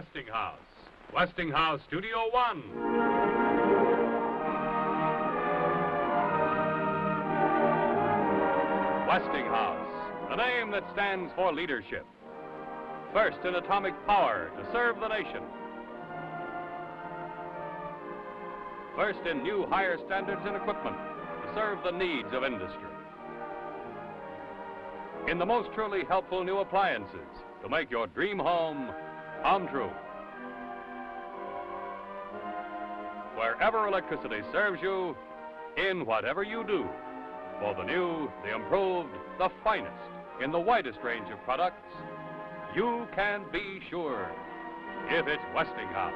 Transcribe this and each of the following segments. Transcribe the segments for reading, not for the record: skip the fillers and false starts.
Westinghouse. Westinghouse Studio One. Westinghouse, the name that stands for leadership. First in atomic power to serve the nation. First in new higher standards in equipment to serve the needs of industry. In the most truly helpful new appliances to make your dream home come true. Wherever electricity serves you, in whatever you do, for the new, the improved, the finest, in the widest range of products, you can be sure if it's Westinghouse.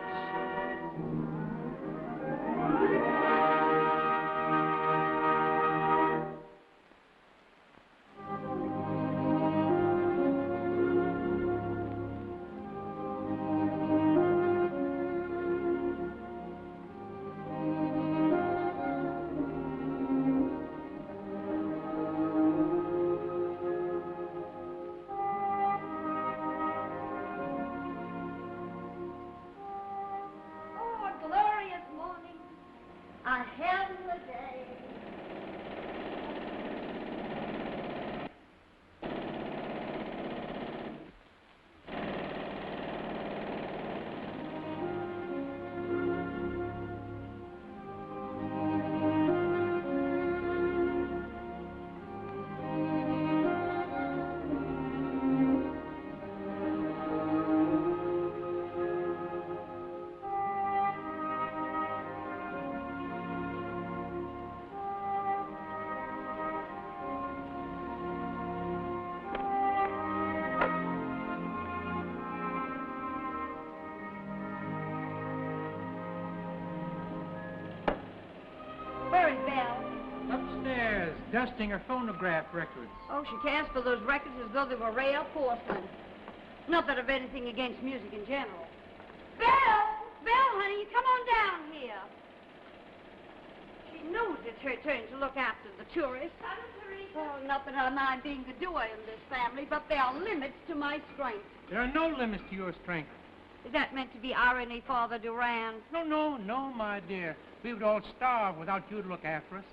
Upstairs, dusting her phonograph records. Oh, she can't spill those records as though they were rare porcelain. Not that I've anything against music in general. Belle! Belle, honey, come on down here. She knows it's her turn to look after the tourists. Well, not that I mind being the doer in this family, but there are limits to my strength. There are no limits to your strength. Is that meant to be irony, Father Durand? No, my dear. We would all starve without you to look after us.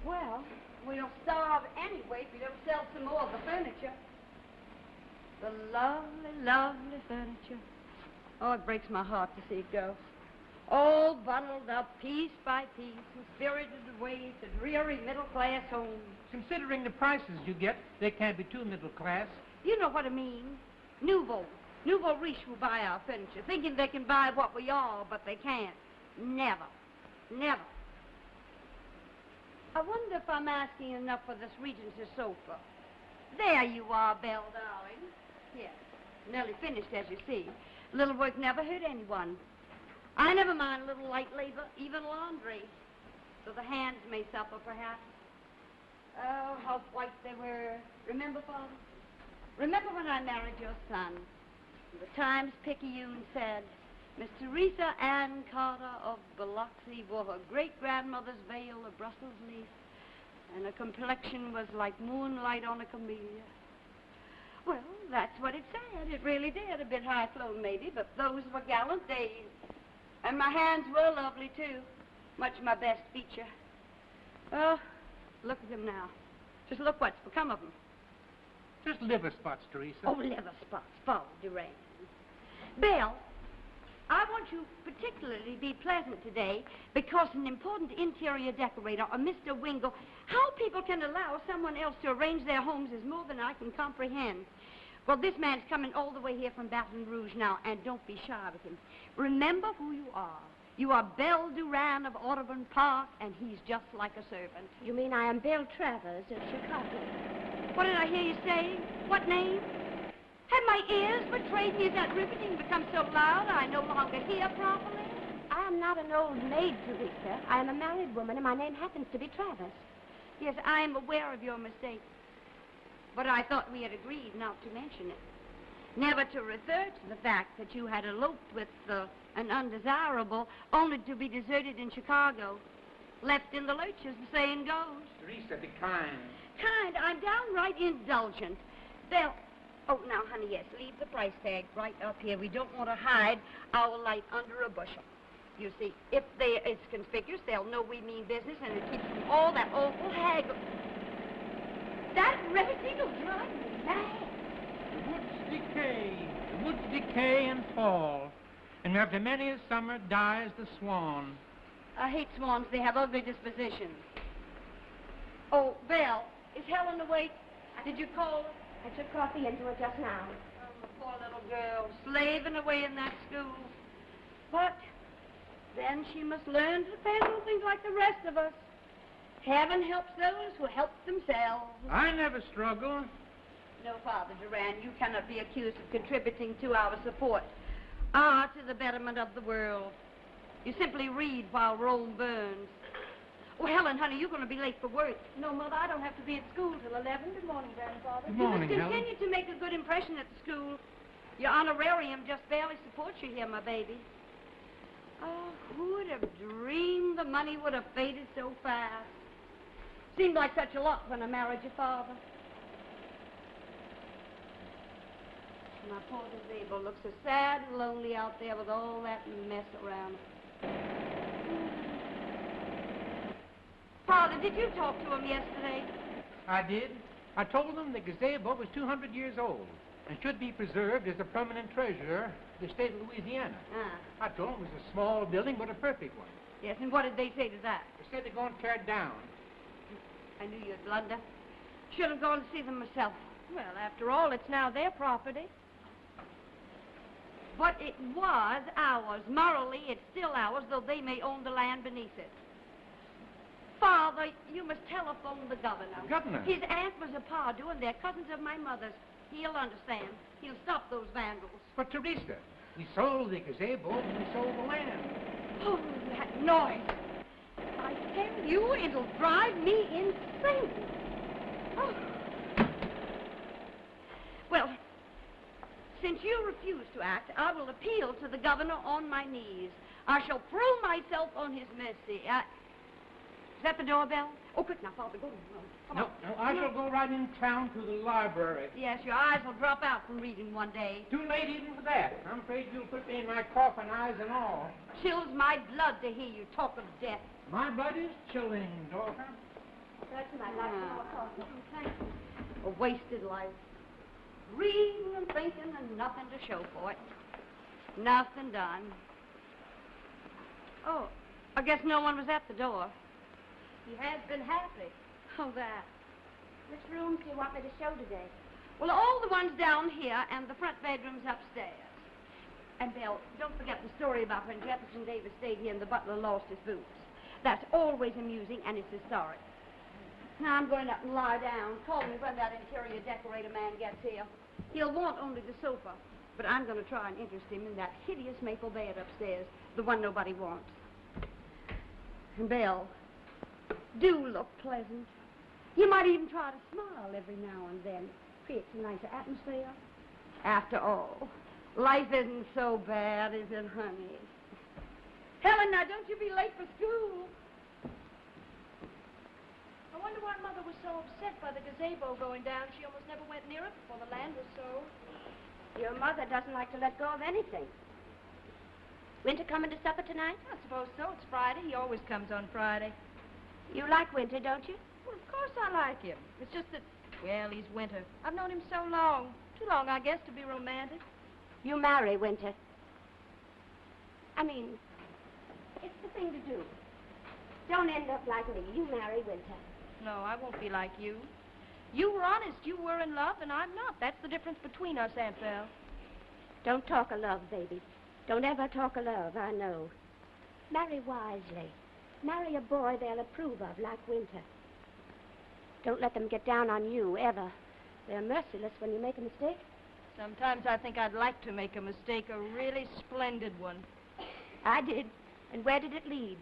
Well, we'll starve anyway if we don't sell some more of the furniture. The lovely, lovely furniture. Oh, it breaks my heart to see it go. All bundled up piece by piece and spirited away to dreary middle-class homes. Considering the prices you get, they can't be too middle class. You know what I mean. Nouveau riche will buy our furniture, thinking they can buy what we are, but they can't. Never. I wonder if I'm asking enough for this Regency sofa. There you are, Belle, darling. Yes, nearly finished, as you see. Little work never hurt anyone. I never mind a little light labor, even laundry. So the hands may suffer, perhaps. Oh, how white they were. Remember, Father? Remember when I married your son? The Times-Picayune said, Miss Teresa Ann Carter of Biloxi wore her great-grandmother's veil of Brussels leaf, and her complexion was like moonlight on a camellia. Well, that's what it said. It really did. A bit high-flown, maybe, but those were gallant days. And my hands were lovely, too. Much my best feature. Oh, look at them now. Just look what's become of them. Just liver spots, Teresa. Oh, liver spots, Father Durand. Belle, I want you particularly to be pleasant today because an important interior decorator, or Mr. Wingle, how people can allow someone else to arrange their homes is more than I can comprehend. Well, this man's coming all the way here from Baton Rouge now, and don't be shy with him. Remember who you are. You are Belle Durand of Audubon Park, and he's just like a servant. You mean I am Belle Travers of Chicago? What did I hear you say? What name? Have my ears betrayed me? Is that riveting become so loud I no longer hear properly? I am not an old maid, Teresa. I am a married woman, and my name happens to be Travers. Yes, I am aware of your mistake. But I thought we had agreed not to mention it. Never to refer to the fact that you had eloped with an undesirable, only to be deserted in Chicago. Left in the lurch, as the saying goes. Teresa, be kind. Kind? I'm downright indulgent. Belle, Oh, now, honey, yes, leave the price tag right up here. We don't want to hide our light under a bushel. You see, if it's conspicuous, they'll know we mean business, and it keeps from all that awful haggle. That rating will drive me mad. The woods decay and fall, and after many a summer dies the swan. I hate swans. They have ugly dispositions. Oh, Belle, is Helen awake? Did you call her? I took coffee into her just now. Oh, the poor little girl, slaving away in that school. But then she must learn to handle things like the rest of us. Heaven helps those who help themselves. I never struggle. No, Father Duran, you cannot be accused of contributing to our support. To the betterment of the world. You simply read while Rome burns. Oh, Helen, honey, you're going to be late for work. No, Mother, I don't have to be at school till 11. Good morning, Grandfather. Good morning, You must Helen. continue to make a good impression at the school. Your honorarium just barely supports you here, my baby. Oh, who would have dreamed the money would have faded so fast? Seemed like such a lot when I married your father. My poor gazebo looks so sad and lonely out there with all that mess around it. Father, did you talk to him yesterday? I did. I told them the gazebo was 200 years old and should be preserved as a permanent treasure of the state of Louisiana. I told them it was a small building, but a perfect one. Yes, and what did they say to that? They said they're going to tear it down. I knew you'd blunder. Should have gone to see them myself. Well, after all, it's now their property. But it was ours. Morally, it's still ours, though they may own the land beneath it. Father, you must telephone the governor. The governor? His aunt was a Pardew, and they're cousins of my mother's. He'll understand. He'll stop those vandals. But, Teresa, we sold the gazebo and we sold the land. Oh, that noise. I tell you, it'll drive me insane. Oh. Well, since you refuse to act, I will appeal to the governor on my knees. I shall throw myself on his mercy. Is that the doorbell? Oh, quick now, Father, go. Come on. No, I shall go right in town to the library. Yes, your eyes will drop out from reading one day. Too late even for that. I'm afraid you'll put me in my coffin, eyes and all. Chills my blood to hear you talk of death. My blood is chilling, daughter. That's my life. Thank you. A wasted life. Reading and thinking and nothing to show for it. Nothing done. Oh, I guess no one was at the door. He has been happy. Oh, that. Which rooms do you want me to show today? Well, all the ones down here and the front bedrooms upstairs. And, Bill, don't forget the story about when Jefferson Davis stayed here and the butler lost his boots. That's always amusing, and it's historic. Now, I'm going up and lie down. Call me when that interior decorator man gets here. He'll want only the sofa, but I'm going to try and interest him in that hideous maple bed upstairs, the one nobody wants. And, Bill, do look pleasant. You might even try to smile every now and then. Creates a nicer atmosphere. After all, life isn't so bad, is it, honey? Helen, now don't you be late for school. I wonder why Mother was so upset by the gazebo going down. She almost never went near it before the land was sold. Your mother doesn't like to let go of anything. Winter coming to supper tonight? I suppose so. It's Friday. He always comes on Friday. You like Winter, don't you? Well, of course I like him. It's just that, well, he's Winter. I've known him so long. Too long, I guess, to be romantic. You marry Winter. I mean, it's the thing to do. Don't end up like me. You marry Winter. No, I won't be like you. You were honest. You were in love, and I'm not. That's the difference between us, Aunt Belle. Don't talk of love, baby. Don't ever talk of love, I know. Marry wisely. Marry a boy they'll approve of, like Winter. Don't let them get down on you, ever. They're merciless when you make a mistake. Sometimes I think I'd like to make a mistake, a really splendid one. I did. And where did it lead?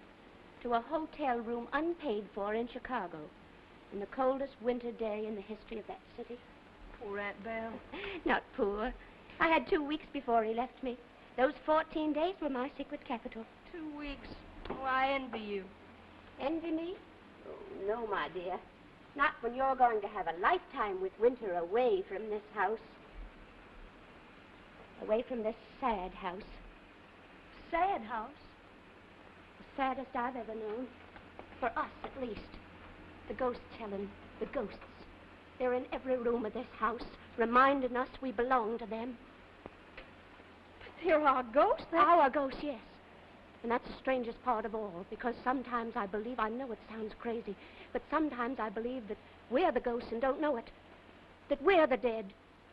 To a hotel room unpaid for in Chicago. In the coldest winter day in the history of that city. Poor Aunt Belle. Not poor. I had 2 weeks before he left me. Those 14 days were my secret capital. 2 weeks? Oh, I envy you. Envy me? Oh, no, my dear. Not when you're going to have a lifetime with Winter away from this house. Away from this sad house. Sad house? The saddest I've ever known. For us, at least. The ghosts, Helen. The ghosts. They're in every room of this house, reminding us we belong to them. But they're our ghosts. Our ghosts, yes. And that's the strangest part of all, because sometimes I believe, I know it sounds crazy, but sometimes I believe that we're the ghosts and don't know it. That we're the dead.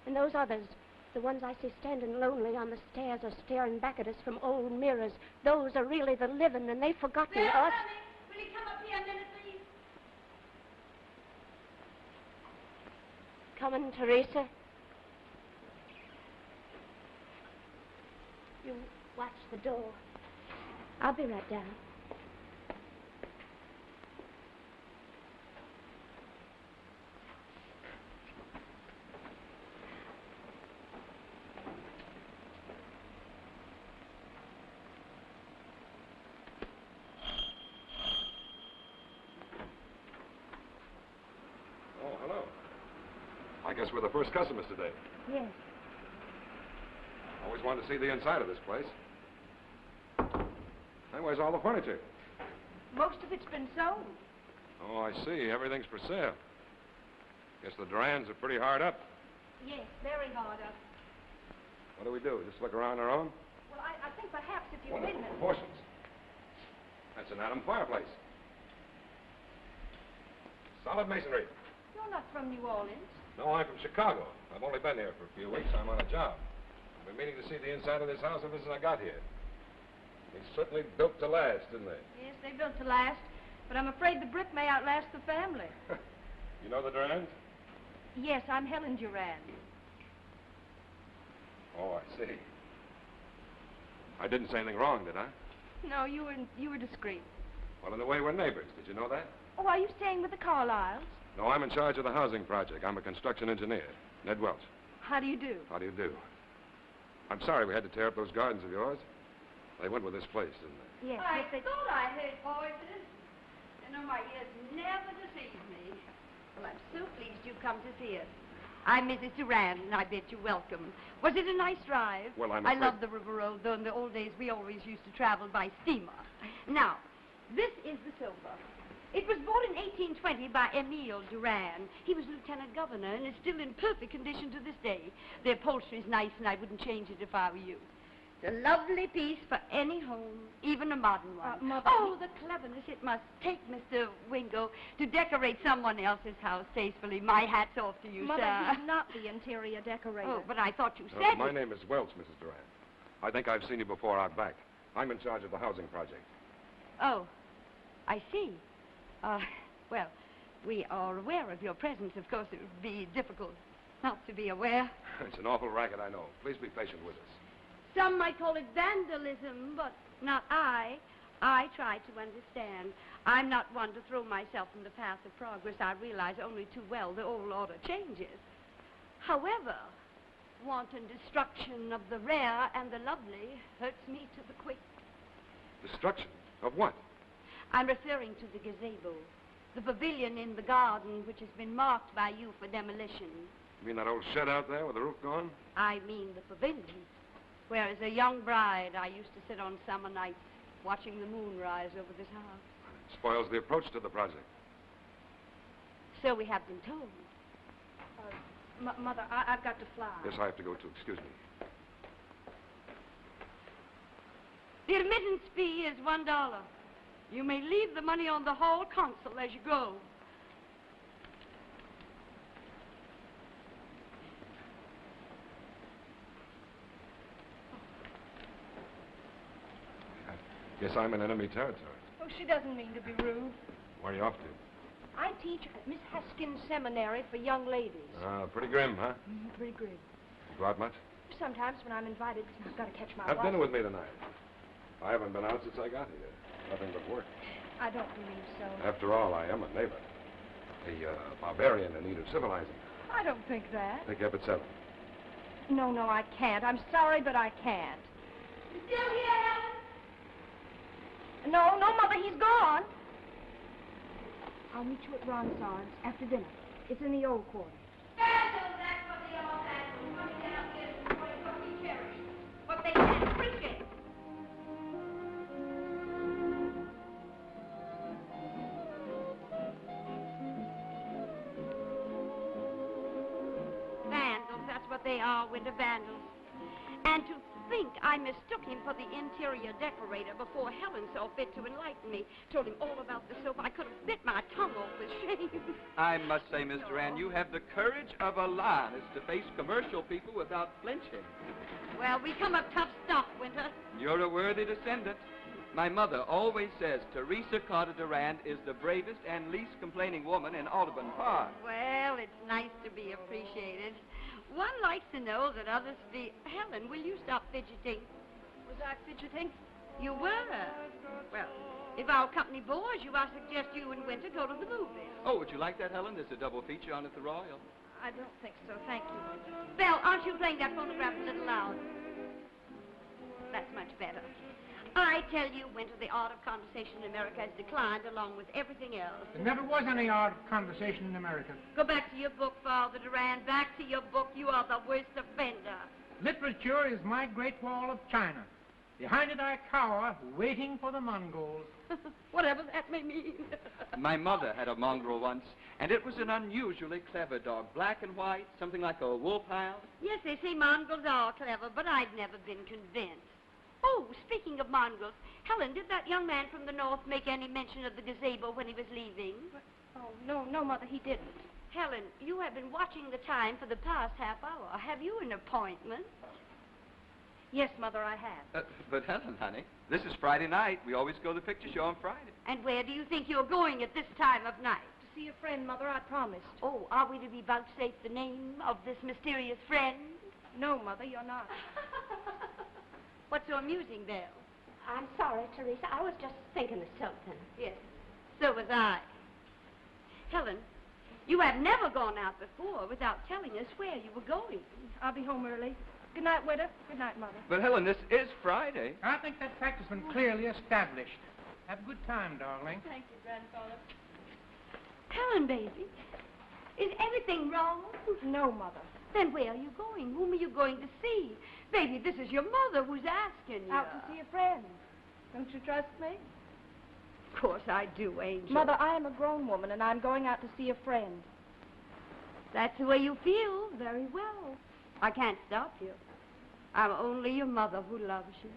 And those others, the ones I see standing lonely on the stairs or staring back at us from old mirrors, those are really the living, and they've forgotten us. Honey, will you come up here a minute, please? Coming, Teresa. You watch the door. I'll be right down. Oh, hello. I guess we're the first customers today. Yes. Always wanted to see the inside of this place. Hey, where's all the furniture? Most of it's been sold. Oh, I see. Everything's for sale. Guess the Durans are pretty hard up. Yes, very hard up. What do we do? Just look around our own? Well, I think perhaps if you Wonderful witness... proportions. That's an Adam fireplace. Solid masonry. You're not from New Orleans. No, I'm from Chicago. I've only been here for a few weeks. I'm on a job. I've been meaning to see the inside of this house ever since I got here. They certainly built to last, didn't they? Yes, they built to last, but I'm afraid the brick may outlast the family. You know the Durans? Yes, I'm Helen Durand. Oh, I see. I didn't say anything wrong, did I? No, you were discreet. Well, in a way, we're neighbors. Did you know that? Oh, are you staying with the Carlyles? No, I'm in charge of the housing project. I'm a construction engineer. Ned Welch. How do you do? How do you do? I'm sorry we had to tear up those gardens of yours. They went with this place, didn't they? Yes. I yes, they... thought I heard voices. You know, my ears never deceive me. Well, I'm so pleased you come to see us. I'm Mrs. Durand, and I bid you welcome. Was it a nice drive? Well, I love the river road, though in the old days we always used to travel by steamer. Now, this is the sofa. It was bought in 1820 by Emile Durand. He was lieutenant governor, and it's still in perfect condition to this day. The upholstery's nice, and I wouldn't change it if I were you. It's a lovely piece for any home, even a modern one. Mother... Oh, the cleverness it must take, Mr. Wingo, to decorate someone else's house tastefully. My hat's off to you, Mother, sir. he's not the interior decorator. Oh, but I thought you said My it. name is Welch, Mrs. Durand. I think I've seen you before out back. I'm in charge of the housing project. Oh, I see. Well, we are aware of your presence. Of course, it would be difficult not to be aware. It's an awful racket, I know. Please be patient with us. Some might call it vandalism, but not I. I try to understand. I'm not one to throw myself in the path of progress. I realize only too well the old order changes. However, wanton destruction of the rare and the lovely hurts me to the quick. Destruction? Of what? I'm referring to the gazebo, the pavilion in the garden which has been marked by you for demolition. You mean that old shed out there with the roof gone? I mean the pavilion, where as a young bride I used to sit on summer nights watching the moon rise over this house. It spoils the approach to the project. So we have been told. Mother, I've got to fly. Yes, I have to go too. Excuse me. The admittance fee is $1. You may leave the money on the hall console as you go. I guess I'm in enemy territory. Oh, she doesn't mean to be rude. Where are you off to? I teach at Miss Haskins' seminary for young ladies. Pretty grim, huh? Pretty grim. You go out much? Sometimes when I'm invited, I've got to catch my Have wife. dinner with me tonight. I haven't been out since I got here. Nothing but work. I don't believe so. After all, I am a neighbor. A barbarian in need of civilizing. I don't think that. Pick you up at 7. No, I can't. I'm sorry, but I can't. You still here, Helen? No, Mother, he's gone. I'll meet you at Ronsard's after dinner. It's in the old quarter. That's what they all had. We're going to get up there before you cherries. our winter vandals. And to think I mistook him for the interior decorator before Helen saw fit to enlighten me. Told him all about the soap. I could have bit my tongue off with shame. I must say, Miss Duran, you have the courage of a lioness to face commercial people without flinching. Well, we come of tough stuff, Winter. You're a worthy descendant. My mother always says Teresa Carter Durand is the bravest and least complaining woman in Audubon Park. Well, it's nice to be appreciated. One likes to know that others feel... Helen, will you stop fidgeting? Was I fidgeting? You were. Well, if our company bores you, I suggest you and Winter go to the movies. Oh, would you like that, Helen? There's a double feature on at the Royal. I don't think so, thank you. Belle, aren't you playing that phonograph a little loud? That's much better. I tell you, Winter, the art of conversation in America has declined along with everything else. There never was any art of conversation in America. Go back to your book, Father Durand. Back to your book. You are the worst offender. Literature is my great wall of China. Behind it I cower, waiting for the Mongols. Whatever that may mean. My mother had a mongrel once, and it was an unusually clever dog. Black and white, something like a wolfhound. Yes, they say mongrels are clever, but I've never been convinced. Oh, speaking of mongrels, Helen, did that young man from the north make any mention of the gazebo when he was leaving? Oh, no, Mother, he didn't. Helen, you have been watching the time for the past half hour. Have you an appointment? Yes, Mother, I have. But Helen, honey, this is Friday night. We always go to the picture show on Friday. And where do you think you're going at this time of night? To see a friend, Mother, I promised. Oh, are we to be vouchsafed the name of this mysterious friend? No, Mother, you're not. What's so amusing, Belle? I'm sorry, Teresa. I was just thinking of something. Yes, so was I. Helen, you have never gone out before without telling us where you were going. I'll be home early. Good night, Winter. Good night, Mother. But Helen, this is Friday. I think that fact has been clearly established. Have a good time, darling. Thank you, Grandfather. Helen, baby, is everything wrong? No, Mother. Then where are you going? Whom are you going to see? Baby, this is your mother who's asking you. Out to see a friend. Don't you trust me? Of course I do, Angel. Mother, I am a grown woman, and I'm going out to see a friend. That's the way you feel. Very well. I can't stop you. I'm only your mother who loves you.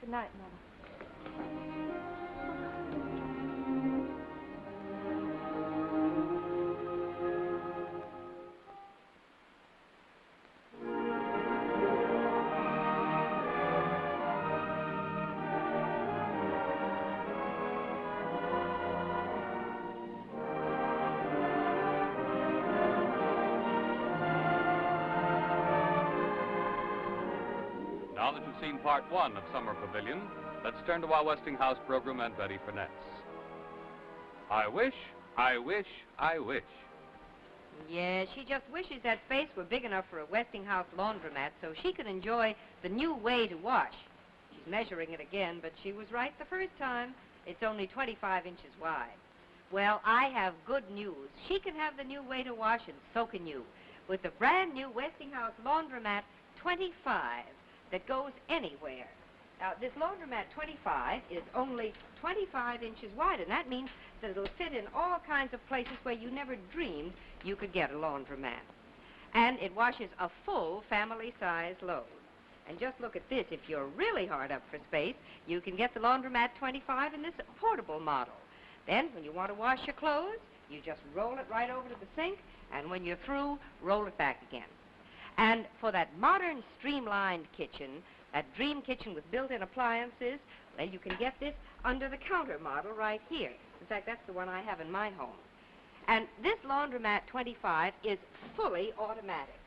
Good night, Mother. Now that you've seen part one of Summer Pavilion, let's turn to our Westinghouse program and Betty Furness. I wish. Yeah, she just wishes that space were big enough for a Westinghouse laundromat so she could enjoy the new way to wash. She's measuring it again, but she was right the first time. It's only 25 inches wide. Well, I have good news. She can have the new way to wash, and so can you, with the brand new Westinghouse laundromat 25 that goes anywhere. Now, this laundromat 25 is only 25 inches wide, and that means that it'll fit in all kinds of places where you never dreamed you could get a laundromat. And it washes a full family-size load. And just look at this. If you're really hard up for space, you can get the laundromat 25 in this portable model. Then, when you want to wash your clothes, you just roll it right over to the sink, and when you're through, roll it back again. And for that modern streamlined kitchen, that dream kitchen with built-in appliances, well, you can get this under-the-counter model right here. In fact, that's the one I have in my home. And this laundromat 25 is fully automatic.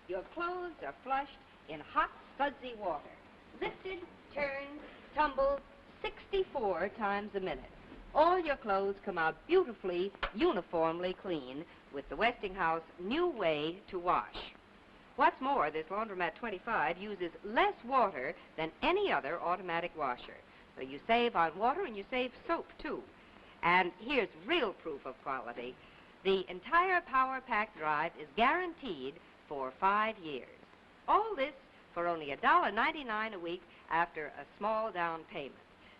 Your clothes are flushed in hot, sudsy water. Lifted, turned, tumbled 64 times a minute. All your clothes come out beautifully, uniformly clean with the Westinghouse new way to wash. What's more, this laundromat 25 uses less water than any other automatic washer. So you save on water and you save soap, too. And here's real proof of quality. The entire power pack drive is guaranteed for 5 years. All this for only $1.99 a week after a small down payment.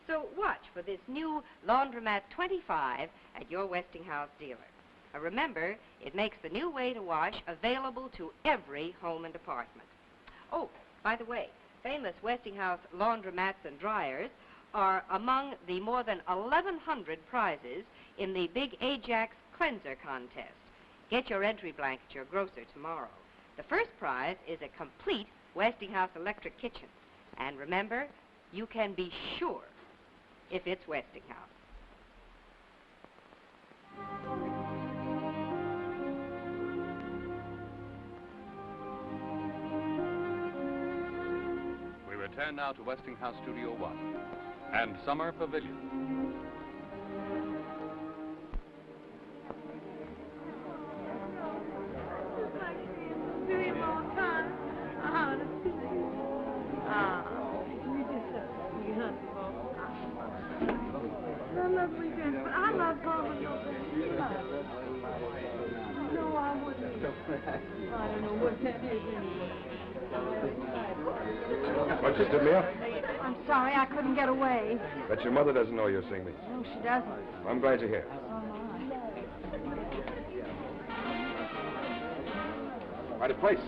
So watch for this new laundromat 25 at your Westinghouse dealer. Remember, it makes the new way to wash available to every home and apartment. Oh, by the way, famous Westinghouse laundromats and dryers are among the more than 1,100 prizes in the Big Ajax Cleanser Contest. Get your entry blank at your grocer tomorrow. The first prize is a complete Westinghouse electric kitchen. And remember, you can be sure if it's Westinghouse. We return now to Westinghouse Studio One and Summer Pavilion. I love Mama. No, I wouldn't. I don't know what that is anyway. What just took me up? I'm sorry, I couldn't get away. Bet your mother doesn't know you're seeing me. No, she doesn't. I'm glad you're here. Quite a place.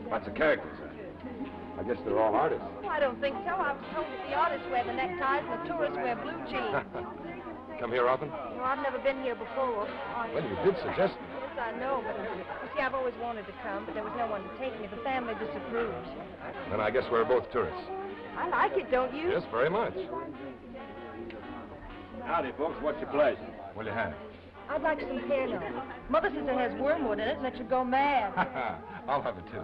Lots of characters. I guess they're all artists. Oh, I don't think so. I was told that the artists wear the neckties and the tourists wear blue jeans. Come here often? No, I've never been here before. Well, you did suggest me. Yes, I know, but you see, I've always wanted to come, but there was no one to take me. The family disapproves. Then I guess we're both tourists. I like it, don't you? Yes, very much. Howdy, folks. What's your pleasure? What'll you have? I'd like some pear nuts. Mother says it has wormwood in it and it should go mad. I'll have it, too.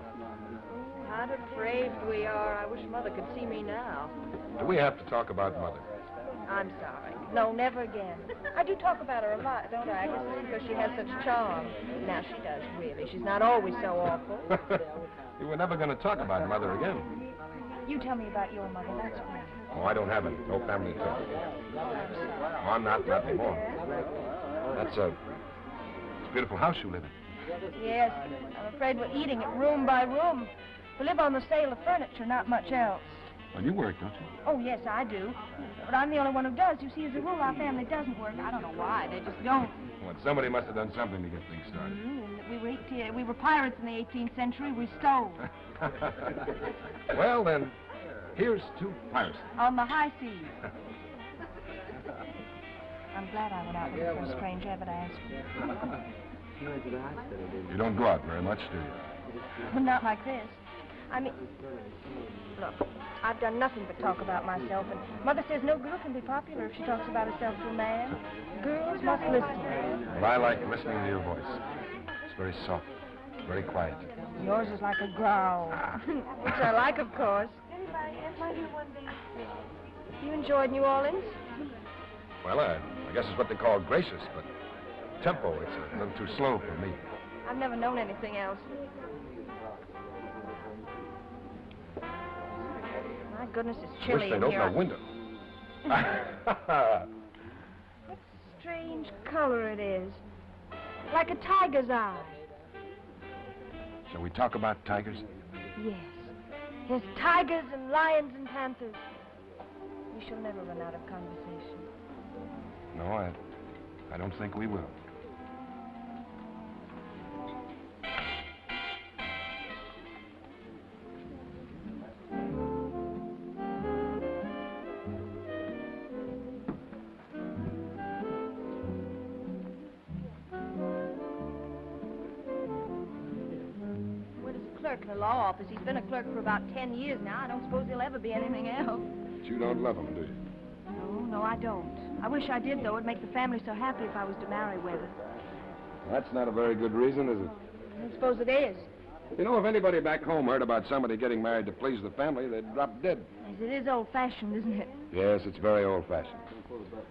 How depraved we are. I wish Mother could see me now. Do we have to talk about Mother? I'm sorry. No, never again. I do talk about her a lot, don't I? I guess it's because she has such charm. Now, she does, really. She's not always so awful. You were never going to talk about Mother again. You tell me about your mother, that's right. Oh, I don't have it. No family to talk. Oh, I'm not anymore. That's a beautiful house you live in. Yes, I'm afraid we're eating it room by room. We live on the sale of furniture, not much else. Well, you work, don't you? Oh, yes, I do. But I'm the only one who does. You see, as a rule, our family doesn't work. I don't know why. They just don't. Well, somebody must have done something to get things started. And we were pirates in the 18th century. We stole. Well, then, here's to piracy. On the high seas. I'm glad I went out looking for a strange evidence. You don't go out very much, do you? Well, not like this. I mean, look, I've done nothing but talk about myself, and Mother says no girl can be popular if she talks about herself to a man. Girls must listen. Well, I like listening to your voice. It's very soft, very quiet. Yours is like a growl, which I like, of course. You enjoyed New Orleans? Well, I guess it's what they call gracious, but tempo, it's a little too slow for me. I've never known anything else. My goodness, it's chilly in Wish they'd here. open a window. What strange color it is. Like a tiger's eye. Shall we talk about tigers? Yes. Yes, tigers and lions and panthers. We shall never run out of conversation. No, I don't think we will. Clerk in the law office. He's been a clerk for about 10 years now. I don't suppose he'll ever be anything else. But you don't love him, do you? No, I don't. I wish I did, though. It'd make the family so happy if I was to marry with her. That's not a very good reason, is it? I suppose it is. You know, if anybody back home heard about somebody getting married to please the family, they'd drop dead. Yes, it is old-fashioned, isn't it? Yes, it's very old-fashioned.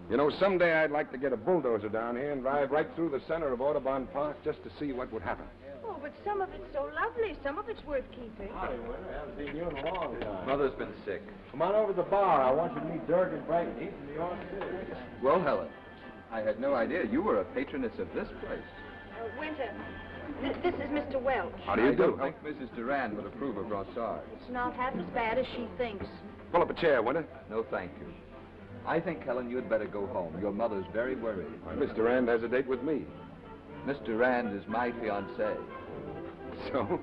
You know, someday I'd like to get a bulldozer down here and drive right through the center of Audubon Park just to see what would happen. Oh, but some of it's so lovely. Some of it's worth keeping. Howdy, Winter. I haven't seen you in a long time. Mother's been sick. Come on over to the bar. I want you to meet Dirk and Frank Heath from New York City. Well, Helen, I had no idea you were a patroness of this place. Winter, this is Mr. Welch. How do you I do? don't think Mrs. Durand would approve of Brossard. It's not half as bad as she thinks. Pull up a chair, Winter. No, thank you. I think, Helen, you'd better go home. Your mother's very worried. Mr. Rand has a date with me. Miss Durand is my fiancée. So,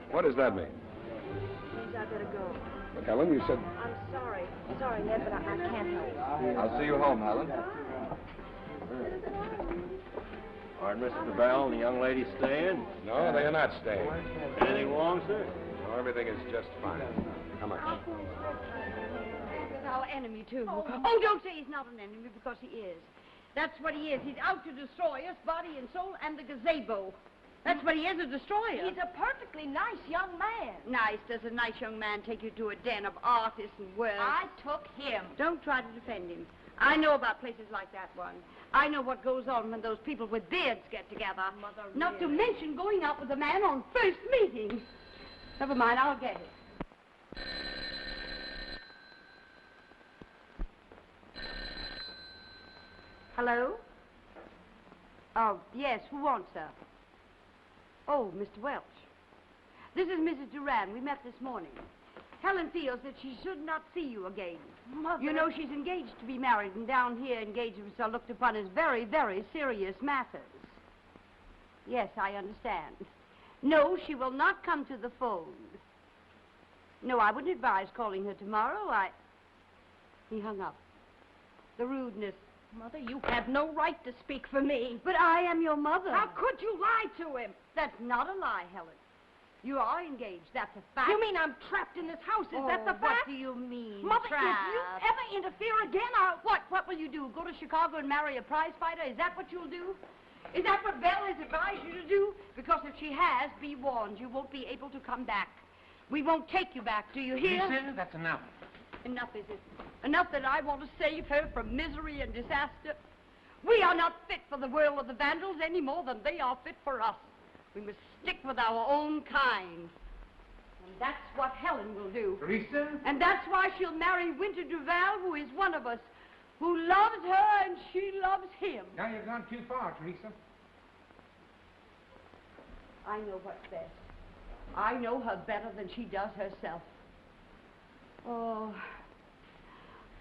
what does that mean? Please, I better go. Look, Helen, you said... I'm sorry. Sorry, Ned, but I can't help it. I'll see you home, Helen. Are Mr. Vidal and the young lady staying? No, they are not staying. Anything wrong, sir? No, everything is just fine. Come on. He's our enemy, too. Oh, don't say he's not an enemy, because he is. That's what he is. He's out to destroy us, body and soul, and the gazebo. That's what he is, a destroyer. He's a perfectly nice young man. Nice. Does a nice young man take you to a den of artists and work? I took him. Don't try to defend him. I know about places like that one. I know what goes on when those people with beards get together. Mother, Not to really. mention going out with a man on first meeting. Never mind, I'll get it. Hello? Oh, yes, who wants her? Oh, Mr. Welch. This is Mrs. Durand. We met this morning. Helen feels that she should not see you again. Mother. You know, she's engaged to be married, and down here engagements are looked upon as very, very serious matters. Yes, I understand. No, she will not come to the phone. No, I wouldn't advise calling her tomorrow. He hung up. The rudeness. Mother, you have no right to speak for me. But I am your mother. How could you lie to him? That's not a lie, Helen. You are engaged. That's a fact. You mean I'm trapped in this house? Is that the fact? What do you mean, Mother, trapped? if you ever interfere again, I'll... What will you do? Go to Chicago and marry a prize fighter? Is that what you'll do? Is that what Belle has advised you to do? Because if she has, be warned. You won't be able to come back. We won't take you back. Do you hear? Lisa, that's enough. Enough, is it? Enough that I want to save her from misery and disaster? We are not fit for the world of the Vandals any more than they are fit for us. We must stick with our own kind. And that's what Helen will do. Teresa? And that's why she'll marry Winter Duval, who is one of us, who loves her and she loves him. Now you've gone too far, Teresa. I know what's best. I know her better than she does herself. Oh,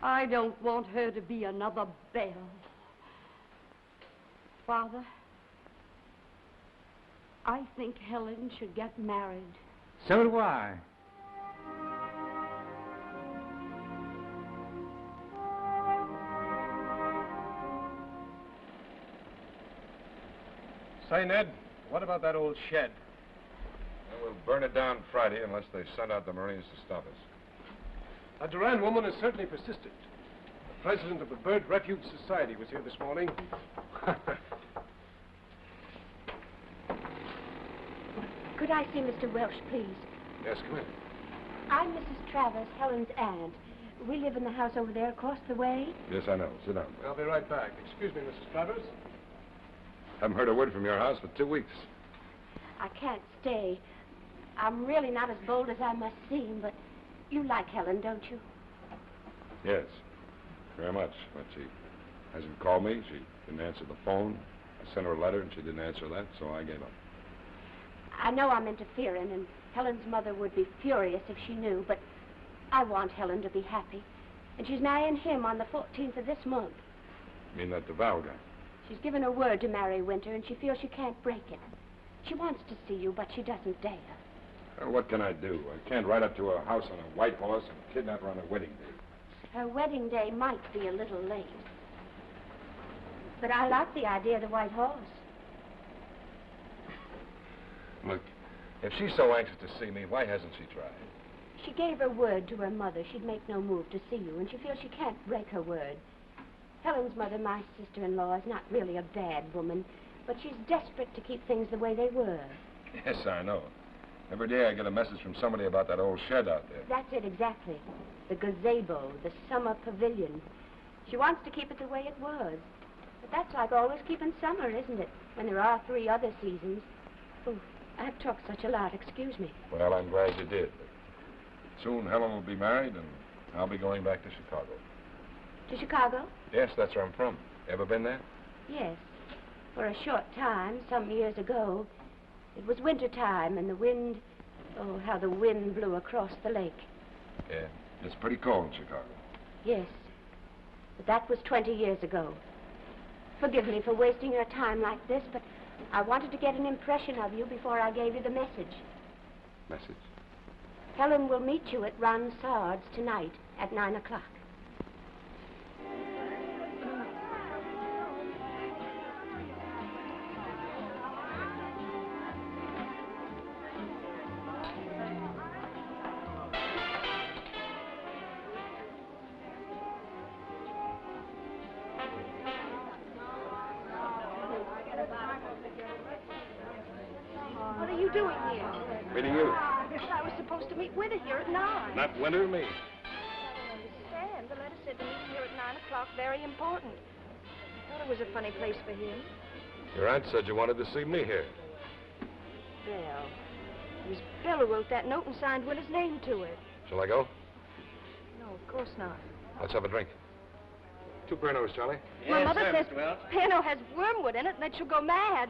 I don't want her to be another Belle. Father, I think Helen should get married. So do I. Say, Ned, what about that old shed? We'll burn it down Friday unless they send out the Marines to stop us. That Durand woman is certainly persistent. The president of the Bird Refuge Society was here this morning. Could I see Mr. Welsh, please? Yes, come in. I'm Mrs. Travers, Helen's aunt. We live in the house over there across the way. Yes, I know. Sit down. I'll be right back. Excuse me, Mrs. Travers. Haven't heard a word from your house for 2 weeks. I can't stay. I'm really not as bold as I must seem, but you like Helen, don't you? Yes, very much. But she hasn't called me. She didn't answer the phone. I sent her a letter, and she didn't answer that, so I gave up. I know I'm interfering, and Helen's mother would be furious if she knew, but I want Helen to be happy. And she's marrying him on the 14th of this month. You mean that Duval guy? She's given her word to marry Winter, and she feels she can't break it. She wants to see you, but she doesn't dare. What can I do? I can't ride up to her house on a white horse and kidnap her on her wedding day. Her wedding day might be a little late. But I like the idea of the white horse. Look, if she's so anxious to see me, why hasn't she tried? She gave her word to her mother she'd make no move to see you, and she feels she can't break her word. Helen's mother, my sister-in-law, is not really a bad woman, but she's desperate to keep things the way they were. Yes, I know. Every day I get a message from somebody about that old shed out there. That's it, exactly. The gazebo, the summer pavilion. She wants to keep it the way it was. But that's like always keeping summer, isn't it? When there are 3 other seasons. Oh, I've talked such a lot. Excuse me. Well, I'm glad you did. Soon Helen will be married, and I'll be going back to Chicago. To Chicago? Yes, that's where I'm from. Ever been there? Yes. For a short time, some years ago. It was winter time, and the wind... Oh, how the wind blew across the lake. Yeah, it's pretty cold in Chicago. Yes. But that was 20 years ago. Forgive me for wasting your time like this, but I wanted to get an impression of you before I gave you the message. Message? Helen will meet you at Ronsard's tonight at 9 o'clock. What are you doing here? Meeting you. I was supposed to meet Winter here at 9. Not Winter, me. I don't understand. The letter said to meet here at 9 o'clock, very important. I thought it was a funny place for him. Your aunt said you wanted to see me here. Well, it was Bill who wrote that note and signed Winter's name to it. Shall I go? No, of course not. Let's have a drink. 2 Pernod's, Charlie. My mother says Pano has wormwood in it and that she'll go mad.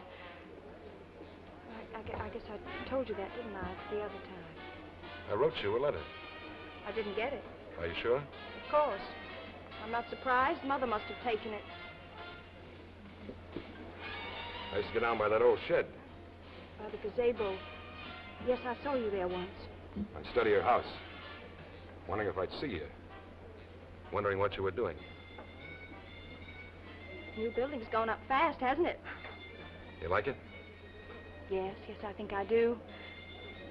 I guess I told you that, didn't I, the other time? I wrote you a letter. I didn't get it. Are you sure? Of course. I'm not surprised. Mother must have taken it. I used to get down by that old shed. By the gazebo. Yes, I saw you there once. I'd study your house. Wondering if I'd see you. Wondering what you were doing. New building's gone up fast, hasn't it? You like it? Yes, I think I do.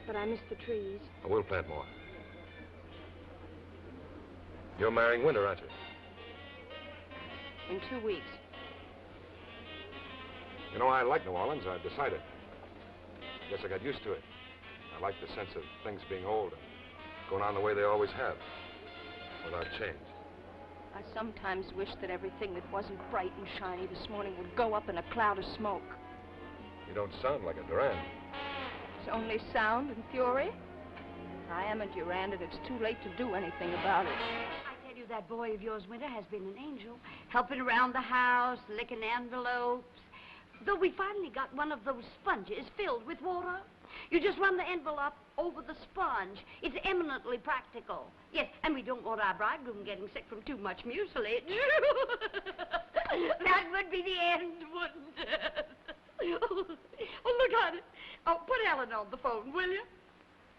But I miss the trees. I will plant more. You're marrying Winter, aren't you? In 2 weeks. You know, I like New Orleans. I've decided. Guess I got used to it. I like the sense of things being old and going on the way they always have, without change. I sometimes wish that everything that wasn't bright and shiny this morning would go up in a cloud of smoke. You don't sound like a Durand. It's only sound and fury. I am a Durand, and it's too late to do anything about it. I tell you, that boy of yours, Winter, has been an angel, helping around the house, licking envelopes. Though we finally got one of those sponges filled with water. You just run the envelope over the sponge. It's eminently practical. Yes, and we don't want our bridegroom getting sick from too much mucilage. That would be the end, wouldn't it? Oh, look at it. Oh, put Helen on the phone, will you?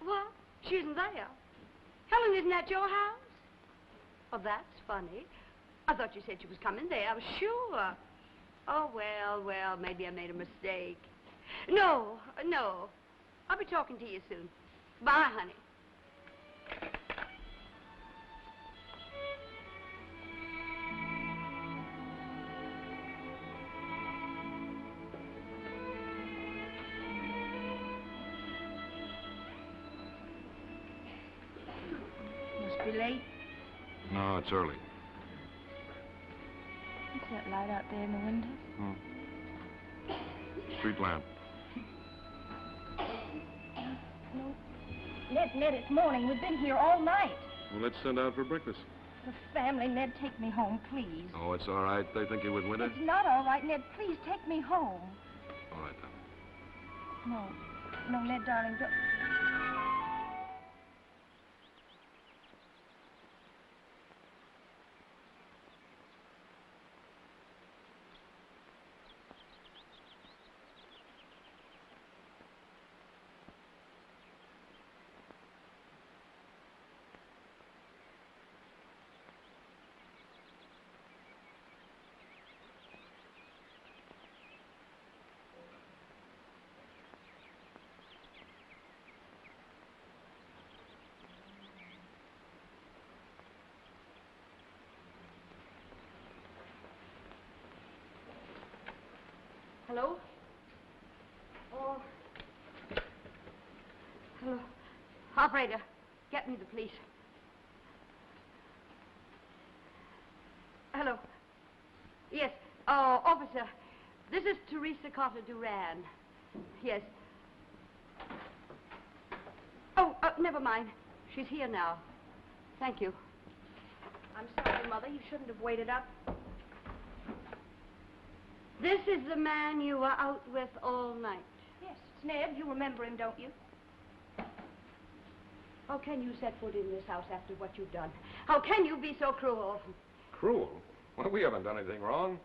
What? She isn't there. Helen, isn't that your house? Oh, that's funny. I thought you said she was coming there. I was sure. Oh, well, maybe I made a mistake. No. I'll be talking to you soon. Bye, honey. Must be late. No, it's early. What's that light out there in the window? Street lamp. No. Ned, it's morning. We've been here all night. Well, let's send out for breakfast. The family, Ned, take me home, please. Oh, it's all right. They think you would win it. It's not all right, Ned. Please take me home. All right, then. No, Ned, darling, don't. Hello? Oh. Hello. Operator, get me the police. Hello. Yes. Oh, officer. This is Teresa Carter Durand. Yes. Oh, never mind. She's here now. Thank you. I'm sorry, Mother. You shouldn't have waited up. This is the man you were out with all night. Yes, it's Ned. You remember him, don't you? How can you set foot in this house after what you've done? How can you be so cruel? Cruel? Well, we haven't done anything wrong.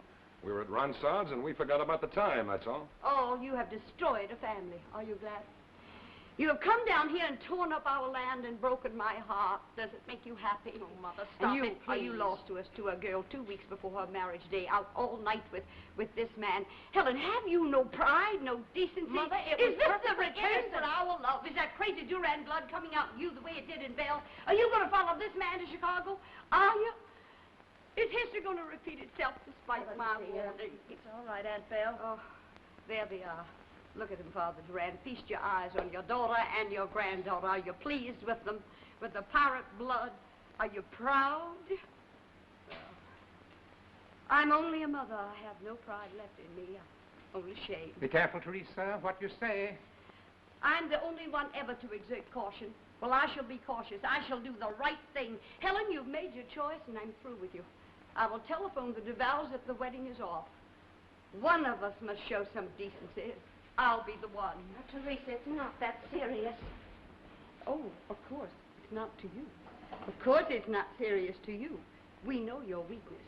We were at Ronsard's and we forgot about the time, that's all. Oh, you have destroyed a family. Are you glad? You have come down here and torn up our land and broken my heart. Does it make you happy? Oh, Mother, stop it, Are please. you lost to us, to a girl 2 weeks before her marriage day, out all night with this man? Helen, have you no pride, no decency? Mother, Is this the return for our love? Is that crazy Durand blood coming out in you the way it did in Belle? Are you going to follow this man to Chicago? Are you? Is history going to repeat itself despite my warning? It's all right, Aunt Belle. Oh, there they are. Look at him, Father Durand. Feast your eyes on your daughter and your granddaughter. Are you pleased with them, with the pirate blood? Are you proud? Well, I'm only a mother. I have no pride left in me. Only shame. Be careful, Teresa, what you say. I'm the only one ever to exert caution. Well, I shall be cautious. I shall do the right thing. Helen, you've made your choice, and I'm through with you. I will telephone the Vidals that the wedding is off. One of us must show some decency. I'll be the one. Now, Teresa, it's not that serious. Oh, of course, it's not to you. Of course it's not serious to you. We know your weakness.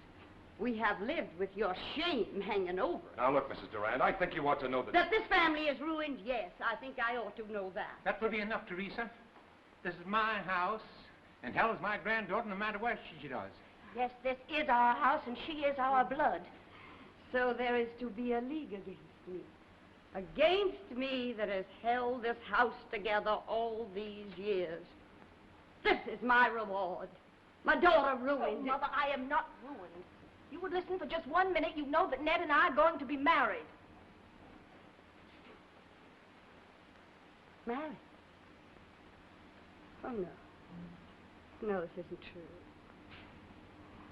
We have lived with your shame hanging over us. Now, look, Mrs. Durand, I think you ought to know that... That this family is ruined, yes. I think I ought to know that. That will be enough, Teresa. This is my house, and Helen's my granddaughter no matter what she does. Yes, this is our house, and she is our blood. So there is to be a league against me. Against me that has held this house together all these years. This is my reward. My daughter ruined it. Mother, I am not ruined. You would listen for just 1 minute, you know that Ned and I are going to be married. Married? Oh, no. No, this isn't true.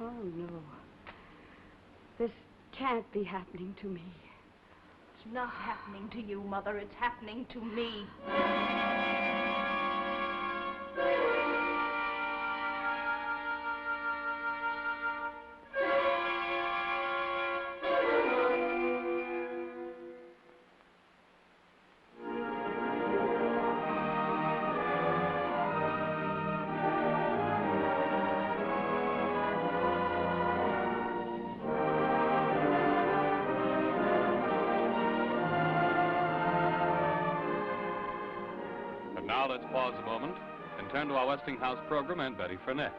Oh, no. This can't be happening to me. It's not happening to you, Mother. It's happening to me. Now let's pause a moment and turn to our Westinghouse program and Betty Furness.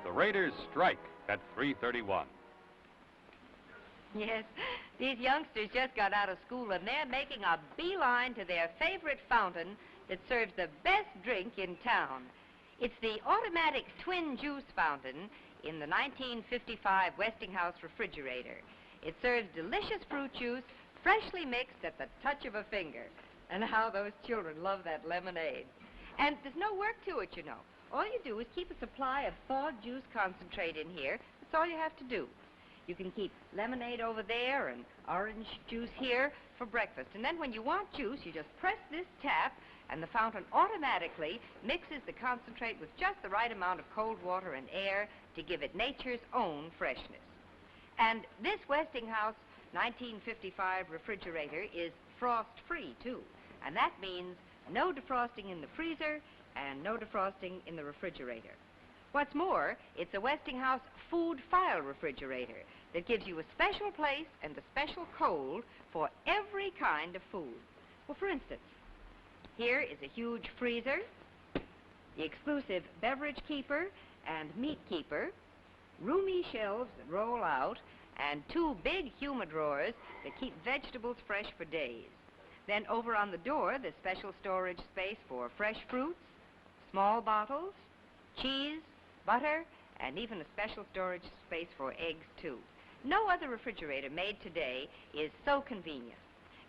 The Raiders strike at 3:31. Yes, these youngsters just got out of school and they're making a beeline to their favorite fountain that serves the best drink in town. It's the automatic twin juice fountain in the 1955 Westinghouse refrigerator. It serves delicious fruit juice, freshly mixed at the touch of a finger. And how those children love that lemonade. And there's no work to it, you know. All you do is keep a supply of thawed juice concentrate in here. That's all you have to do. You can keep lemonade over there and orange juice here for breakfast. And then when you want juice, you just press this tap, and the fountain automatically mixes the concentrate with just the right amount of cold water and air to give it nature's own freshness. And this Westinghouse 1955 refrigerator is frost-free, too. And that means no defrosting in the freezer and no defrosting in the refrigerator. What's more, it's a Westinghouse food file refrigerator that gives you a special place and a special cold for every kind of food. Well, for instance, here is a huge freezer, the exclusive beverage keeper and meat keeper, roomy shelves that roll out, and 2 big humidors that keep vegetables fresh for days. Then over on the door, there's special storage space for fresh fruits, small bottles, cheese, butter, and even a special storage space for eggs, too. No other refrigerator made today is so convenient.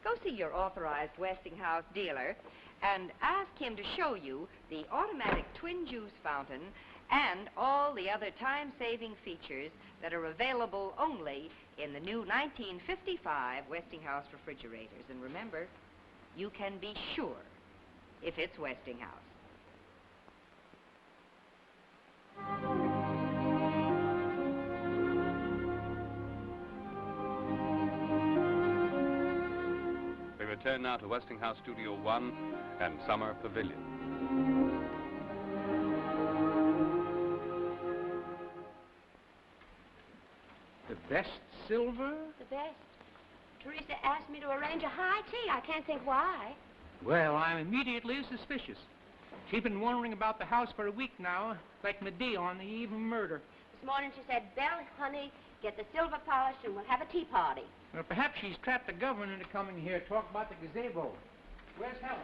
Go see your authorized Westinghouse dealer and ask him to show you the automatic twin juice fountain and all the other time-saving features that are available only in the new 1955 Westinghouse refrigerators. And remember, you can be sure if it's Westinghouse. We return now to Westinghouse Studio One and Summer Pavilion. The best silver? The best. Teresa asked me to arrange a high tea. I can't think why. Well, I'm immediately suspicious. She's been wondering about the house for a week now, like Medea on the eve of murder. This morning she said, Belle, honey, get the silver polished and we'll have a tea party. Well, perhaps she's trapped the governor into coming here to talk about the gazebo. Where's Helen?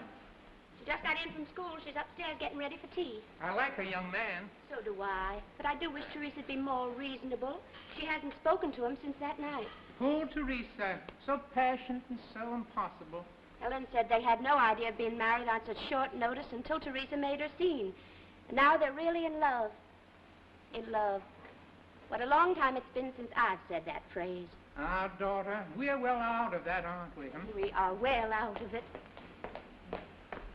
She just got in from school. She's upstairs getting ready for tea. I like her young man. So do I. But I do wish Teresa'd be more reasonable. She hasn't spoken to him since that night. Poor Teresa. So passionate and so impossible. Helen said they had no idea of being married on such short notice until Teresa made her scene. And now they're really in love. In love. What a long time it's been since I've said that phrase. Our daughter, we are well out of that, aren't we? We are well out of it.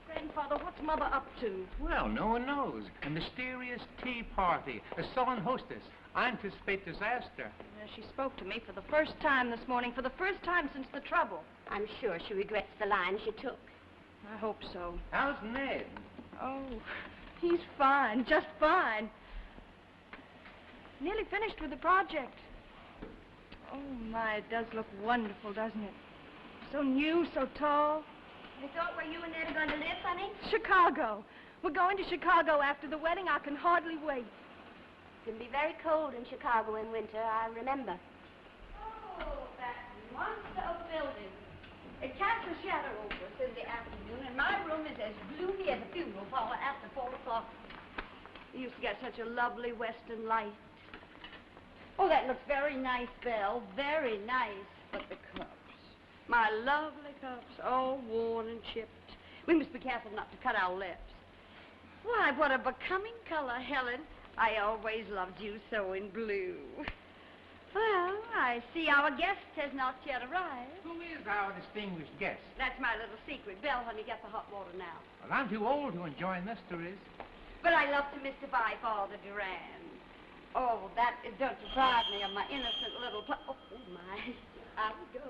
Grandfather, what's Mother up to? Well, no one knows. A mysterious tea party. A sullen hostess. I anticipate disaster. She spoke to me for the first time this morning, for the first time since the trouble. I'm sure she regrets the line she took. I hope so. How's Ned? Oh, he's fine, just fine. Nearly finished with the project. Oh, my, it does look wonderful, doesn't it? So new, so tall. You thought where you and Ned are going to live, honey? Chicago. We're going to Chicago after the wedding. I can hardly wait. It can be very cold in Chicago in winter, I remember. Oh, that monster of a building. It casts a shadow over us in the afternoon, and my room is as gloomy as a funeral parlor after 4 o'clock. You used to get such a lovely western light. Oh, that looks very nice, Belle. Very nice. But the cups. My lovely cups, all worn and chipped. We must be careful not to cut our lips. Why, what a becoming color, Helen. I always loved you so in blue. Well, I see our guest has not yet arrived. Who is our distinguished guest? That's my little secret. Belle, honey, get the hot water now. Well, I'm too old to enjoy mysteries. But I love to mystify Father Durand. Oh, that don't deprive me of my innocent little oh, my. Out we go.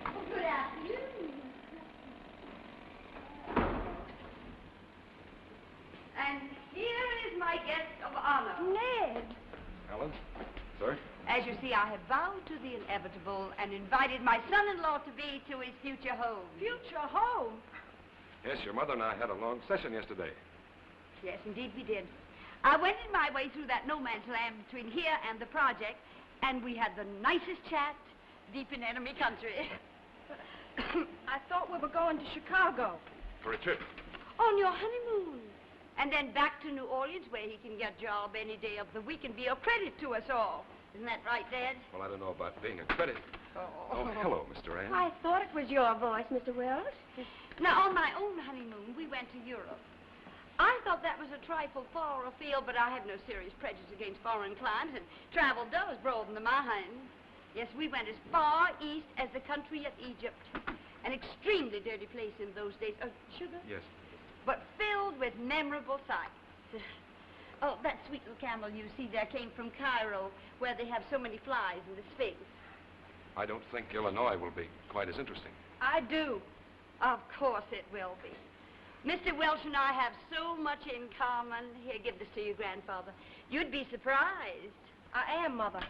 Oh, good afternoon. And here is my guest of honor. Ned. Helen? Sir? As you see, I have vowed to the inevitable and invited my son-in-law-to-be to his future home. Future home? Yes, your mother and I had a long session yesterday. Yes, indeed we did. I wended my way through that no-man's land between here and the project, and we had the nicest chat deep in enemy country. I thought we were going to Chicago. For a trip. On your honeymoon. And then back to New Orleans, where he can get a job any day of the week and be a credit to us all. Isn't that right, Dad? Well, I don't know about being a credit. Oh, hello, Mr. Rand. I thought it was your voice, Mr. Wells. Now, on my own honeymoon, we went to Europe. I thought that was a trifle far afield, but I have no serious prejudice against foreign climes, and travel does broaden the mind. Yes, we went as far east as the country of Egypt. An extremely dirty place in those days. Sugar? Yes. But filled with memorable sights. Oh, that sweet little camel you see there came from Cairo, where they have so many flies and the Sphinx. I don't think Illinois will be quite as interesting. I do. Of course it will be. Mr. Welsh and I have so much in common. Here, give this to your grandfather. You'd be surprised. I am, Mother.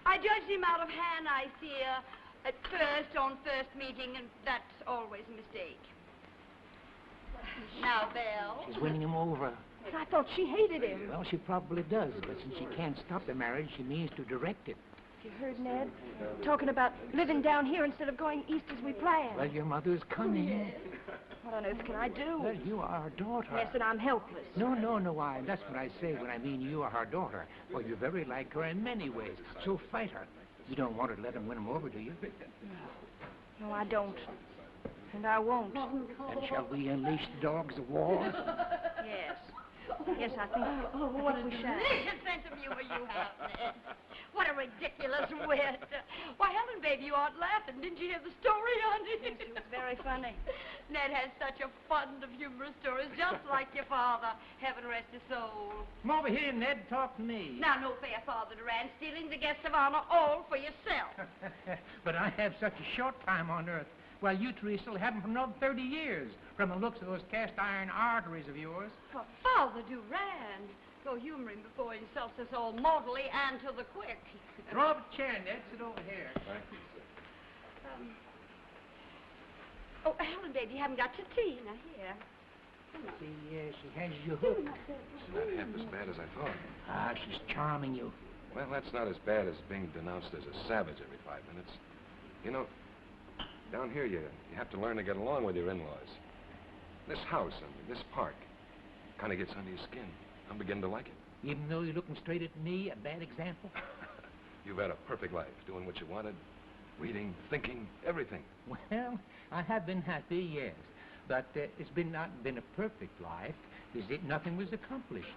I judged him out of hand, I fear, at first, on first meeting, and that's always a mistake. Now, Belle. She's winning him over. I thought she hated him. Well, she probably does, but since she can't stop the marriage, she means to direct it. You heard Ned talking about living down here instead of going east as we planned. Well, your mother's coming. What on earth can I do? Well, you are her daughter. Yes, and I'm helpless. No, that's what I say when I mean you are her daughter. Well, you're very like her in many ways, so fight her. You don't want to let him win him over, do you? No, I don't. And I won't. And shall we unleash the dogs of war? Yes. Yes, I think What a we shall. delicious sense of humor you have, Ned. What a ridiculous wit. Why, Helen, baby, you aren't laughing. Didn't you hear the story, honey? Yes, it was very funny. Ned has such a fund of humorous stories, just like your father. Heaven rest his soul. Come over here, Ned. Talk to me. Now, no fair, Father Durand, stealing the guests of honor all for yourself. But I have such a short time on earth. Well, you, Teresa, will have them for another 30 years, from the looks of those cast-iron arteries of yours. Father Durand, go humor him before he insults us all mortally and to the quick. Draw up a chair, Ned. Sit over here. Thank you, sir. Oh, Helen, baby, you haven't got your tea. Now, here. She has you hooked. It's not half as bad as I thought. Ah, she's charming you. Well, that's not as bad as being denounced as a savage every 5 minutes. You know, down here you have to learn to get along with your in-laws. This house and this park kind of gets under your skin. I'm beginning to like it. Even though you're looking straight at me, a bad example? You've had a perfect life, doing what you wanted, reading, thinking, everything. Well, I have been happy, yes. But it's not been a perfect life. Nothing was accomplished.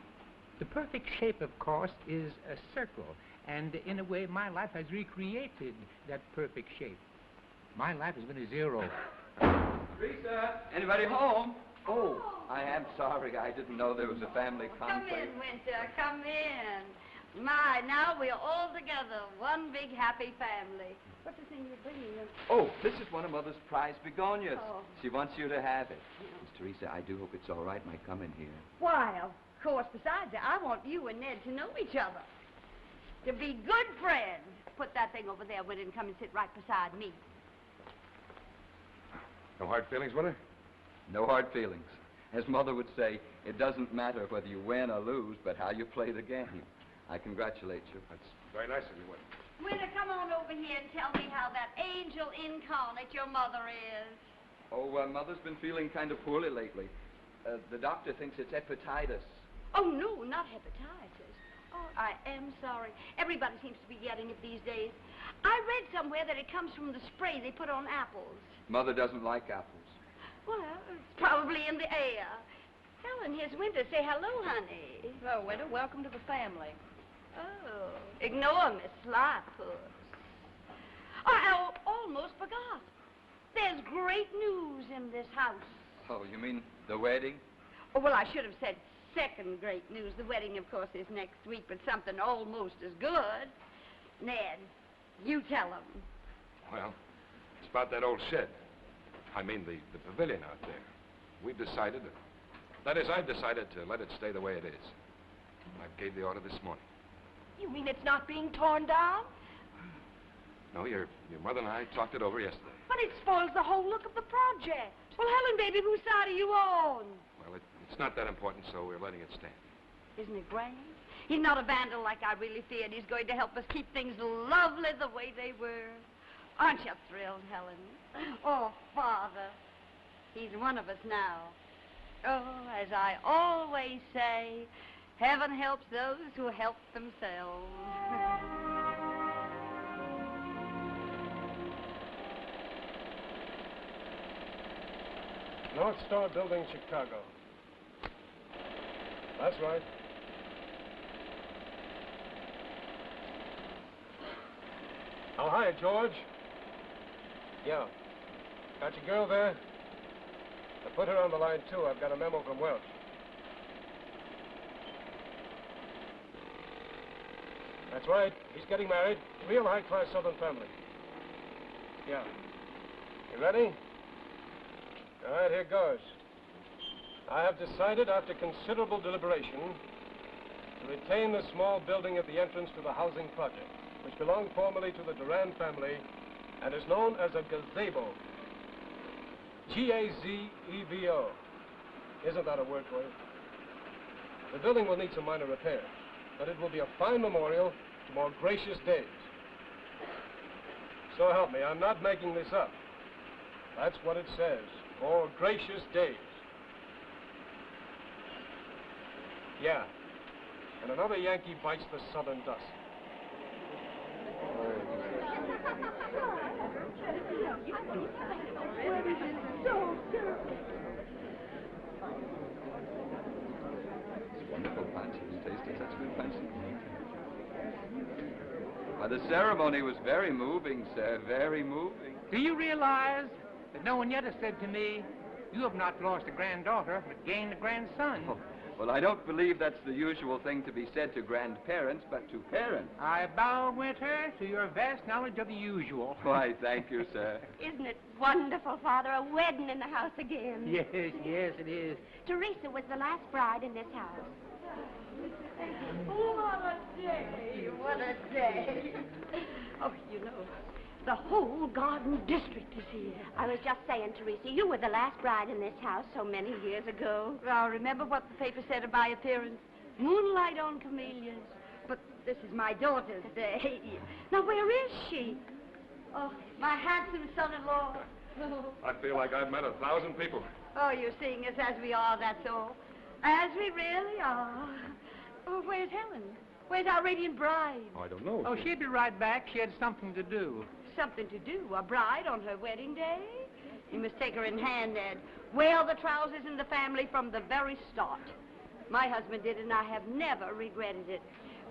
The perfect shape, of course, is a circle. And in a way, my life has recreated that perfect shape. My life has been a zero. Teresa, anybody home? Oh, I am sorry. I didn't know there was a family Come conclave. in, Winter. Come in. My, now we're all together. One big happy family. What's the thing you're bringing in? Oh, this is one of Mother's prized begonias. Oh. She wants you to have it. Miss Teresa, I do hope it's all right. My come in here. Why, of course, besides that, I want you and Ned to know each other. To be good friends. Put that thing over there, Winter, and come and sit right beside me. No hard feelings, Winter? No hard feelings. As Mother would say, it doesn't matter whether you win or lose, but how you play the game. I congratulate you. That's very nice of you, Winter. Winter, come on over here and tell me how that angel incarnate your mother is. Oh, Mother's been feeling kind of poorly lately. The doctor thinks it's hepatitis. Oh, no, not hepatitis. Oh, I am sorry. Everybody seems to be getting it these days. I read somewhere that it comes from the spray they put on apples. Mother doesn't like apples. Well, it's probably in the air. Helen, here's Winter. Say hello, honey. Well, Winter, welcome to the family. Oh, ignore Miss Slypuss. Oh, I almost forgot. There's great news in this house. Oh, you mean the wedding? Oh, well, I should have said second great news. The wedding, of course, is next week, but something almost as good. Ned, you tell him. Well, it's about that old shed. I mean, the pavilion out there. We've decided, I've decided to let it stay the way it is. I gave the order this morning. You mean it's not being torn down? No, your mother and I talked it over yesterday. But it spoils the whole look of the project. Well, Helen, baby, whose side are you on? Well, it's not that important, so we're letting it stand. Isn't it grand? He's not a vandal like I really feared. He's going to help us keep things lovely the way they were. Aren't you thrilled, Helen? Oh, Father, he's one of us now. Oh, as I always say, heaven helps those who help themselves. North Star Building, Chicago. That's right. Oh, hi, George. Yeah. Got your girl there? I put her on the line, too. I've got a memo from Welch. That's right. He's getting married. Real high-class Southern family. Yeah. You ready? All right, here goes. I have decided, after considerable deliberation, to retain the small building at the entrance to the housing project, which belonged formerly to the Durand family and is known as a gazebo. G-A-Z-E-B-O. Isn't that a word for you? The building will need some minor repairs, but it will be a fine memorial to more gracious days. So help me, I'm not making this up. That's what it says. More gracious days. Yeah. And another Yankee bites the southern dust. It's wonderful punch. It's tasted such good punch. Well, the ceremony was very moving, sir. Very moving. Do you realize that no one yet has said to me, you have not lost a granddaughter, but gained a grandson? Oh, well, I don't believe that's the usual thing to be said to grandparents, but to parents. I bow, Winter, to your vast knowledge of the usual. Why, thank you, sir. Isn't it wonderful, Father? A wedding in the house again. Yes, yes, it is. Teresa was the last bride in this house. What a day, what a day. Oh, you know, the whole garden district is here. I was just saying, Teresa, you were the last bride in this house so many years ago. Well, remember what the paper said of my appearance? Moonlight on camellias. But this is my daughter's day. Now, where is she? Oh, my handsome son-in-law. I feel like I've met 1,000 people. Oh, you're seeing us as we are, that's all. As we really are. Oh, where's Helen? Where's our radiant bride? Oh, I don't know. Oh, she'll be right back. She had something to do. Something to do? A bride on her wedding day? You must take her in hand, Ned. Well, the trousers in the family from the very start. My husband did it, and I have never regretted it.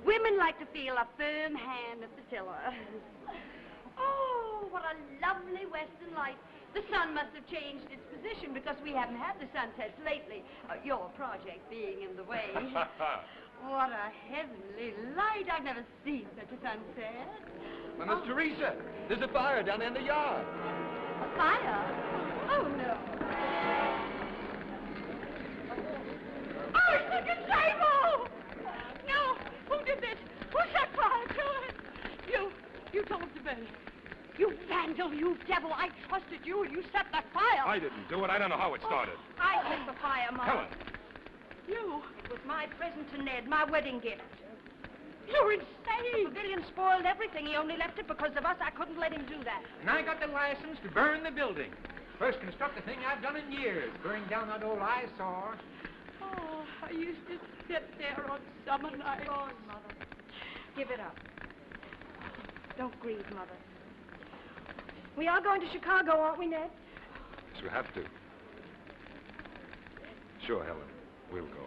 Women like to feel a firm hand at the tiller. Oh, what a lovely western light. The sun must have changed its position because we haven't had the sunsets lately. Your project being in the way. What a heavenly light. I've never seen such a sunset. Well, Miss Teresa, there's a fire down in the yard. A fire? Oh, no. Oh, it's the gazebo! No, who did this? Who set fire to it? You told to Betty. You vandal, you devil. I trusted you. You set that fire. I didn't do it. I don't know how it started. I set the fire, Mom. Helen. You. It was my present to Ned, my wedding gift. You're insane. The Pavilion spoiled everything. He only left it because of us. I couldn't let him do that. And I got the license to burn the building. First constructive thing I've done in years, burning down that old eyesore. Oh, I used to sit there on summer nights. Oh, Mother. Give it up. Don't grieve, Mother. We are going to Chicago, aren't we, Ned? Yes, we have to. Sure, Helen. We'll go.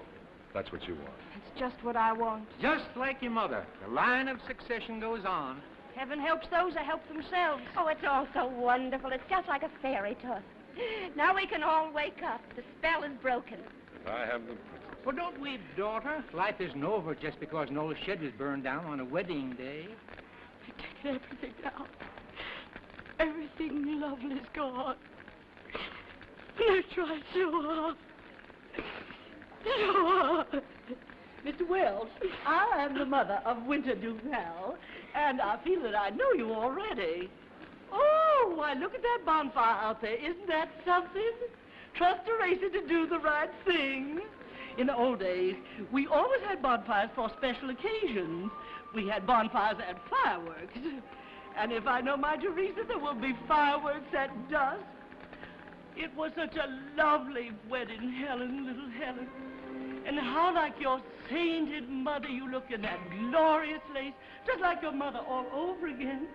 That's what you want. It's just what I want. Just like your mother. The line of succession goes on. Heaven helps those that help themselves. Oh, it's all so wonderful. It's just like a fairy tale. Now we can all wake up. The spell is broken. I have the... Well, don't weep, daughter. Life isn't over just because an old shed was burned down on a wedding day. I've taken everything down. Everything lovely's gone. I tried so hard. So hard. Mr. Wells, I am the mother of Winter Duval, and I feel that I know you already. Oh, why, look at that bonfire out there. Isn't that something? Trust Teresa to do the right thing. In the old days, we always had bonfires for special occasions. We had bonfires and fireworks. And if I know my Teresa, there will be fireworks at dusk. It was such a lovely wedding, Helen, little Helen. And how like your sainted mother you look in that glorious lace, just like your mother all over again.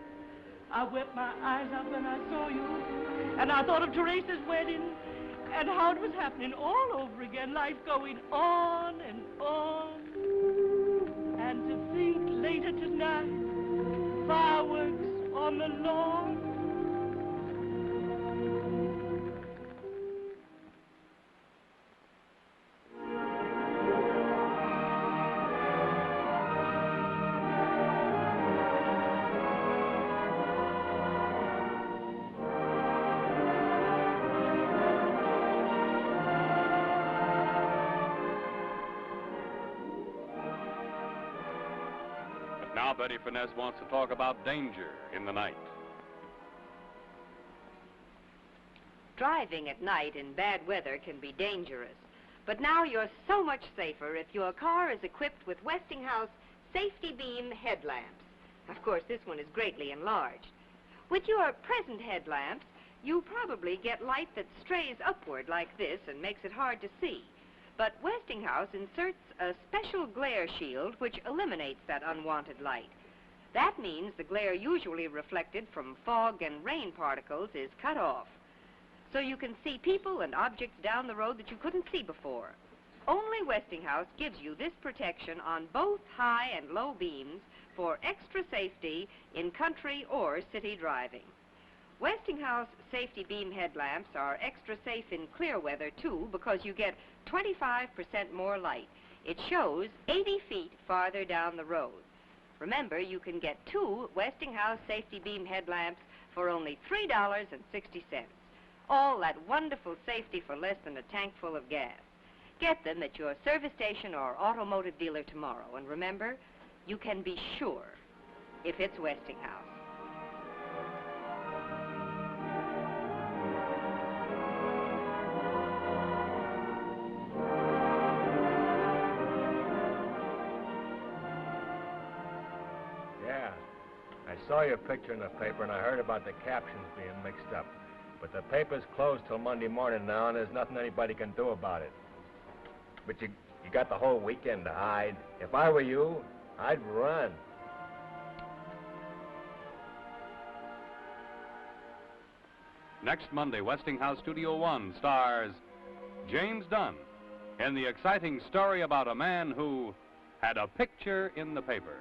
I wept my eyes out when I saw you, and I thought of Teresa's wedding, and how it was happening all over again, life going on and on. And to think later tonight, fireworks on the lawn. Now Betty Furness wants to talk about danger in the night. Driving at night in bad weather can be dangerous. But now you're so much safer if your car is equipped with Westinghouse safety beam headlamps. Of course, this one is greatly enlarged. With your present headlamps, you probably get light that strays upward like this and makes it hard to see. But Westinghouse inserts a special glare shield which eliminates that unwanted light. That means the glare usually reflected from fog and rain particles is cut off. So you can see people and objects down the road that you couldn't see before. Only Westinghouse gives you this protection on both high and low beams for extra safety in country or city driving. Westinghouse safety beam headlamps are extra safe in clear weather, too, because you get 25% more light. It shows 80 feet farther down the road. Remember, you can get 2 Westinghouse safety beam headlamps for only $3.60. All that wonderful safety for less than a tank full of gas. Get them at your service station or automotive dealer tomorrow. And remember, you can be sure if it's Westinghouse. Yeah. I saw your picture in the paper, and I heard about the captions being mixed up. But the paper's closed till Monday morning now, and there's nothing anybody can do about it. But you got the whole weekend to hide. If I were you, I'd run. Next Monday, Westinghouse Studio One stars James Dunn in the exciting story about a man who had a picture in the paper.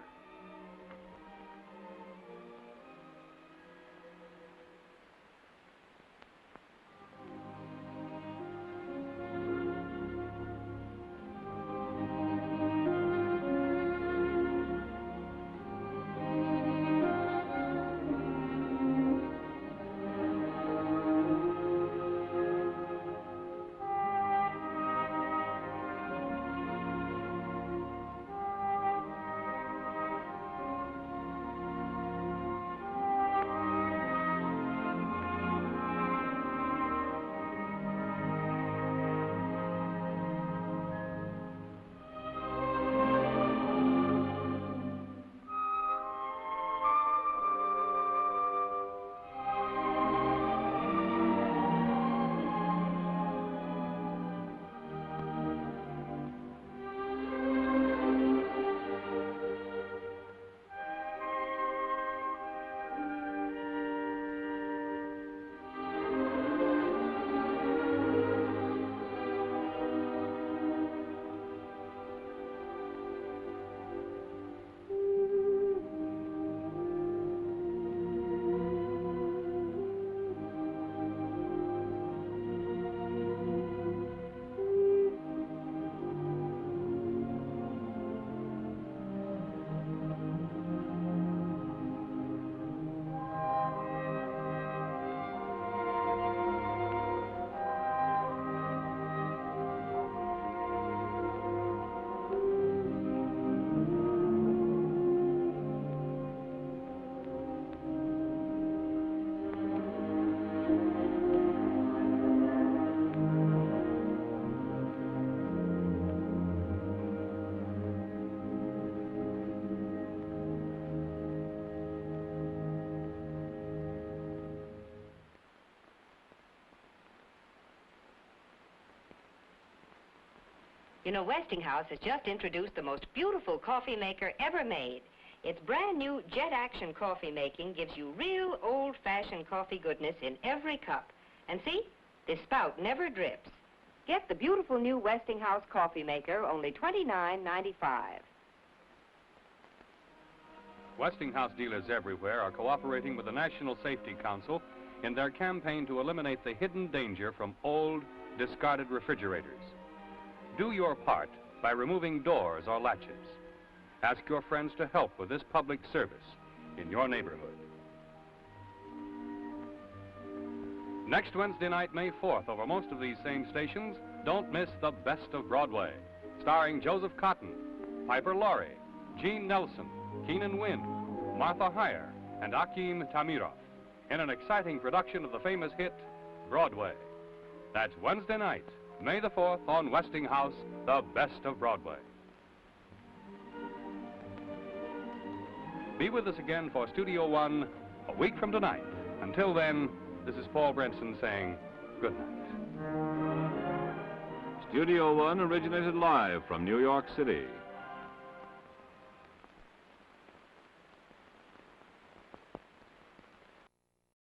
You know, Westinghouse has just introduced the most beautiful coffee maker ever made. Its brand new jet action coffee making gives you real old-fashioned coffee goodness in every cup. And see, this spout never drips. Get the beautiful new Westinghouse coffee maker, only $29.95. Westinghouse dealers everywhere are cooperating with the National Safety Council in their campaign to eliminate the hidden danger from old, discarded refrigerators. Do your part by removing doors or latches. Ask your friends to help with this public service in your neighborhood. Next Wednesday night, May 4th, over most of these same stations, don't miss The Best of Broadway, starring Joseph Cotton, Piper Laurie, Gene Nelson, Keenan Wynn, Martha Heyer, and Akim Tamirov, in an exciting production of the famous hit, Broadway. That's Wednesday night, May the 4th, on Westinghouse, The Best of Broadway. Be with us again for Studio One a week from tonight. Until then, this is Paul Branson saying good night. Studio One originated live from New York City.